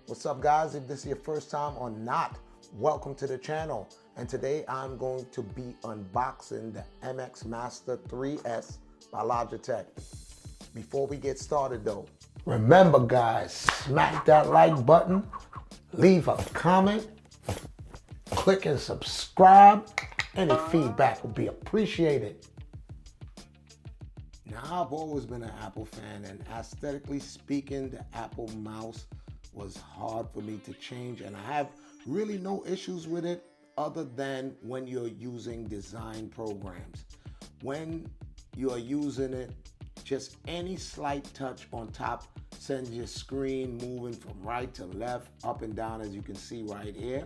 What's up, guys? If this is your first time or not, welcome to the channel. And today I'm going to be unboxing the MX Master 3S by Logitech. Before we get started though, remember guys, smack that like button, leave a comment, click and subscribe. Any feedback will be appreciated. Now, I've always been an Apple fan, and aesthetically speaking, the Apple mouse was hard for me to change, and I have really no issues with it other than when you're using design programs. When you're using it, just any slight touch on top sends your screen moving from right to left, up and down, as you can see right here.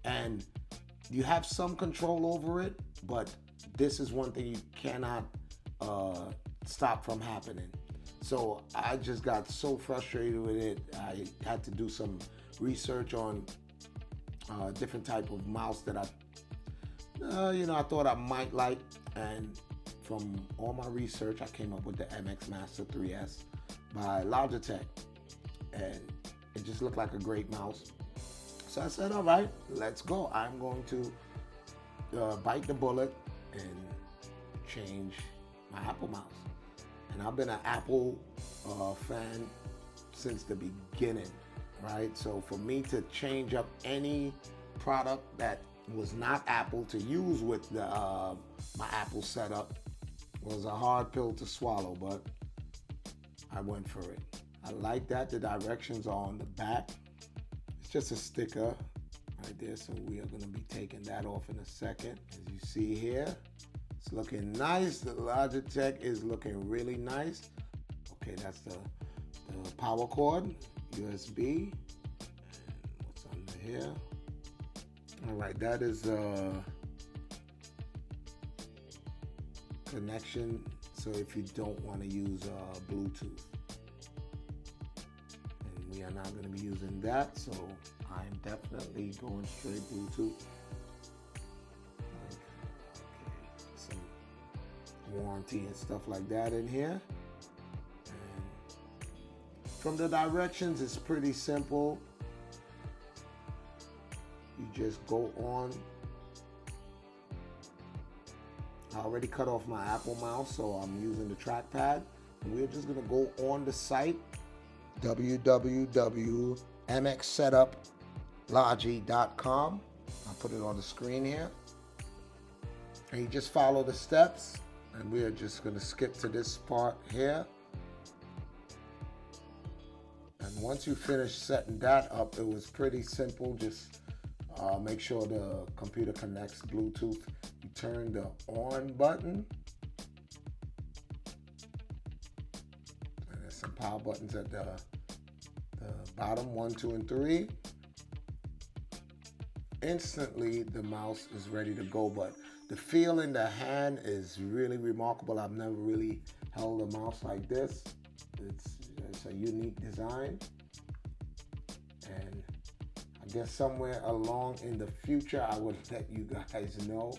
And you have some control over it, but this is one thing you cannot stop from happening. So I just got so frustrated with it. I had to do some research on different type of mouse that I thought I might like, and from all my research, I came up with the MX Master 3S by Logitech, and it just looked like a great mouse. So I said, all right, let's go. I'm going to bite the bullet and change my Apple mouse. And I've been an Apple fan since the beginning, right? So for me to change up any product that was not Apple to use with the my Apple setup was a hard pill to swallow, but I went for it. I like that the directions are on the back. It's just a sticker right there, so we are going to be taking that off in a second. As you see here, it's looking nice. The Logitech is looking really nice. Okay, that's the power cord, USB. And what's under here? All right, that is connection. So if you don't want to use Bluetooth, and we are not going to be using that, so I'm definitely going straight Bluetooth. Warranty and stuff like that in here. And from the directions, it's pretty simple. You just go on. I already cut off my Apple mouse, so I'm using the trackpad. And we're just gonna go on the site, www.mxsetuplogi.com. I'll put it on the screen here. And you just follow the steps. And we are just going to skip to this part here. And once you finish setting that up, it was pretty simple. Just make sure the computer connects Bluetooth. You turn the on button. And there's some power buttons at the bottom, 1, 2, and 3. Instantly, the mouse is ready to go, but the feel in the hand is really remarkable. I've never really held a mouse like this. It's a unique design. And I guess somewhere along in the future, I would let you guys know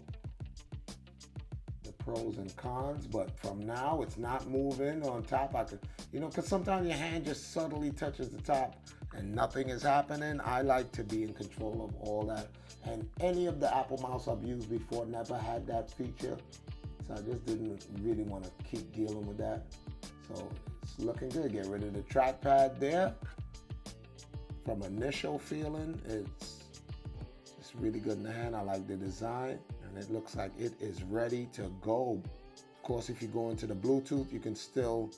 the pros and cons. But from now, it's not moving on top. I could, because sometimes your hand just subtly touches the top and nothing is happening. I like to be in control of all that. And any of the Apple mouse I've used before never had that feature. So I just didn't really want to keep dealing with that. So it's looking good. Get rid of the trackpad there. From initial feeling, it's really good in the hand. I like the design, and it looks like it is ready to go. Of course, if you go into the Bluetooth, you can still,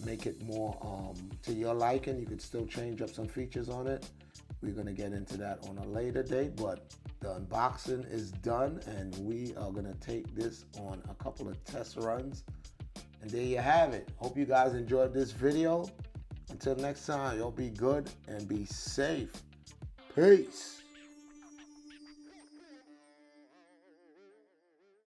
make it more to your liking. You could still change up some features on it. We're going to get into that on a later date, but the unboxing is done, and we are going to take this on a couple of test runs. And there you have it. Hope you guys enjoyed this video. Until next time, y'all be good and be safe. Peace.